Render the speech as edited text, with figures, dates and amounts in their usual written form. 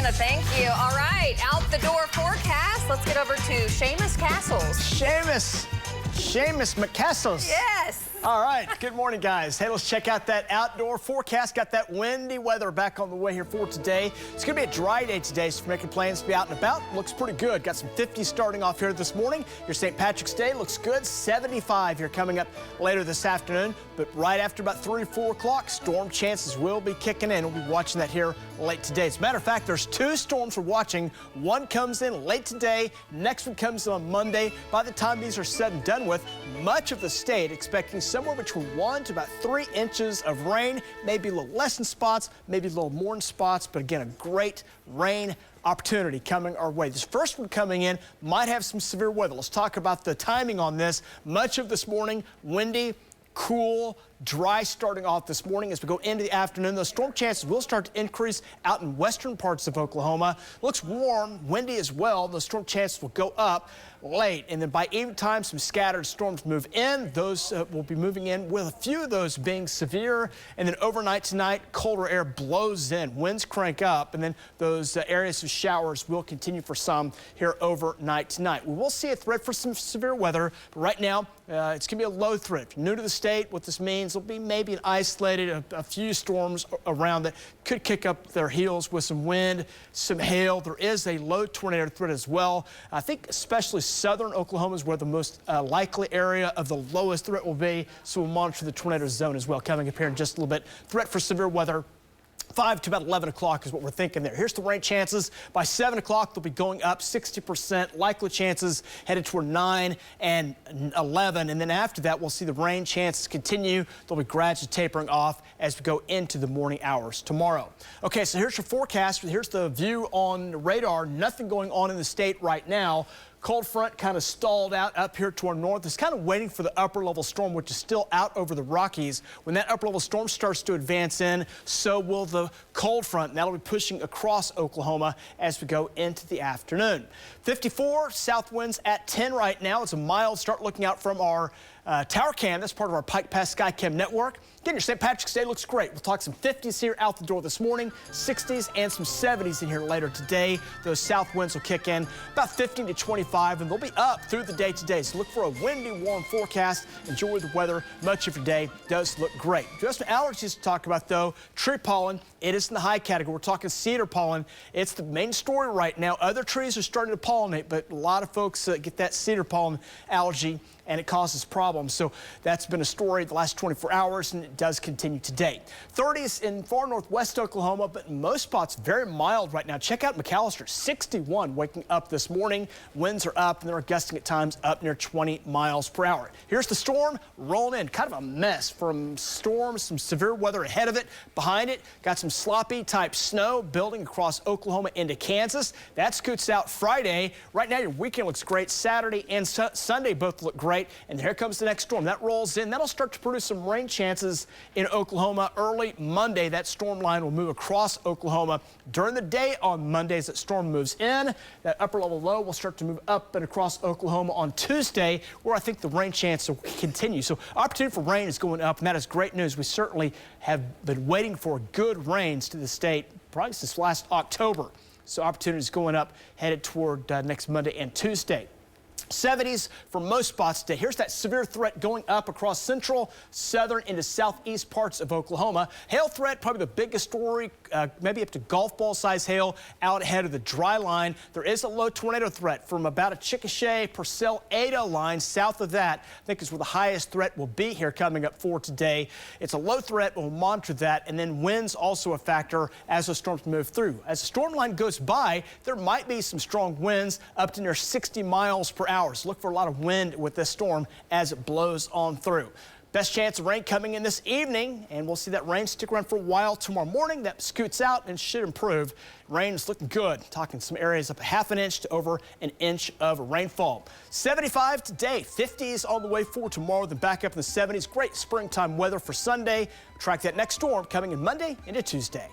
Savannah, thank you. All right, out the door forecast. Let's get over to Seamus Castles. Seamus McCastles. Yes. All right, good morning, guys. Hey, let's check out that outdoor forecast. Got that windy weather back on the way here for today. It's going to be a dry day today, so if you're making plans to be out and about, looks pretty good. Got some 50s starting off here this morning. Your St. Patrick's Day looks good. 75 here coming up later this afternoon, but right after about 3 or 4 o'clock, storm chances will be kicking in. We'll be watching that here late today. As a matter of fact, there's 2 storms we're watching. One comes in late today. Next one comes on Monday. By the time these are said and done with, much of the state expecting somewhere between 1 to about 3 inches of rain, maybe a little less in spots, maybe a little more in spots, but again, a great rain opportunity coming our way. This first one coming in might have some severe weather. Let's talk about the timing on this. Much of this morning, windy, cool, dry starting off this morning. As we go into the afternoon, those storm chances will start to increase out in western parts of Oklahoma. Looks warm, windy as well. Those storm chances will go up late, and then by evening time, some scattered storms move in. Those will be moving in, with a few of those being severe. And then overnight tonight, colder air blows in, winds crank up, and then those areas of showers will continue for some here overnight tonight. We will see a threat for some severe weather, but right now it's going to be a low threat. If you're new to the state, what this means will be maybe an isolated, a few storms around that could kick up their heels with some wind, some hail. There is a low tornado threat as well. I think especially southern Oklahoma is where the most likely area of the lowest threat will be, so we'll monitor the tornado zone as well. Coming up here in just a little bit. Threat for severe weather 5 to about 11 o'clock is what we're thinking there. Here's the rain chances. By 7 o'clock, they'll be going up 60%. Likely chances headed toward 9 and 11. And then after that, we'll see the rain chances continue. They'll be gradually tapering off as we go into the morning hours tomorrow. Okay, so here's your forecast. Here's the view on the radar. Nothing going on in the state right now. Cold front kind of stalled out up here to our north. It's kind of waiting for the upper level storm, which is still out over the Rockies. When that upper level storm starts to advance in, so will the cold front. And that'll be pushing across Oklahoma as we go into the afternoon. 54 south winds at 10 right now. It's a mild start. Looking out from our tower cam. That's part of our Pike Pass Skycam network. Again, your St. Patrick's Day looks great. We'll talk some 50s here out the door this morning, 60s and some 70s in here later today. Those south winds will kick in about 15 to 25, and they'll be up through the day today. So look for a windy, warm forecast. Enjoy the weather. Much of your day does look great. Just some allergies to talk about, though. Tree pollen, it is in the high category. We're talking cedar pollen. It's the main story right now. Other trees are starting to pollinate, but a lot of folks get that cedar pollen allergy, and it causes problems. So that's been a story the last 24 hours, and it does continue today. 30s in far northwest Oklahoma, but in most spots very mild right now. Check out McAllister, 61 waking up this morning. Winds are up, and they're gusting at times up near 20 miles per hour. Here's the storm rolling in. Kind of a mess from storms, some severe weather ahead of it. Behind it, got some sloppy type snow building across Oklahoma into Kansas. That scoots out Friday. Right now, your weekend looks great. Saturday and Sunday both look great. And here comes the next storm. That rolls in. That'll start to produce some rain chances in Oklahoma early Monday. That storm line will move across Oklahoma during the day on Monday as that storm moves in. That upper level low will start to move up and across Oklahoma on Tuesday, where I think the rain chance will continue. So opportunity for rain is going up, and that is great news. We certainly have been waiting for good rains to the state probably since last October. So opportunities going up, headed toward next Monday and Tuesday. 70s for most spots today. Here's that severe threat going up across central, southern, into southeast parts of Oklahoma. Hail threat, probably the biggest story, maybe up to golf ball size hail out ahead of the dry line. There is a low tornado threat from about a Chickasha, Purcell, Ada line. South of that, I think, is where the highest threat will be here coming up for today. It's a low threat. We'll monitor that. And then winds also a factor as the storms move through. As the storm line goes by, there might be some strong winds up to near 60 miles per hour. Look for a lot of wind with this storm as it blows on through. Best chance of rain coming in this evening, and we'll see that rain stick around for a while tomorrow morning. That scoots out and should improve. Rain is looking good. Talking some areas up 1/2 inch to over 1 inch of rainfall. 75 today, 50s on the way for tomorrow, then back up in the 70s. Great springtime weather for Sunday. Track that next storm coming in Monday into Tuesday.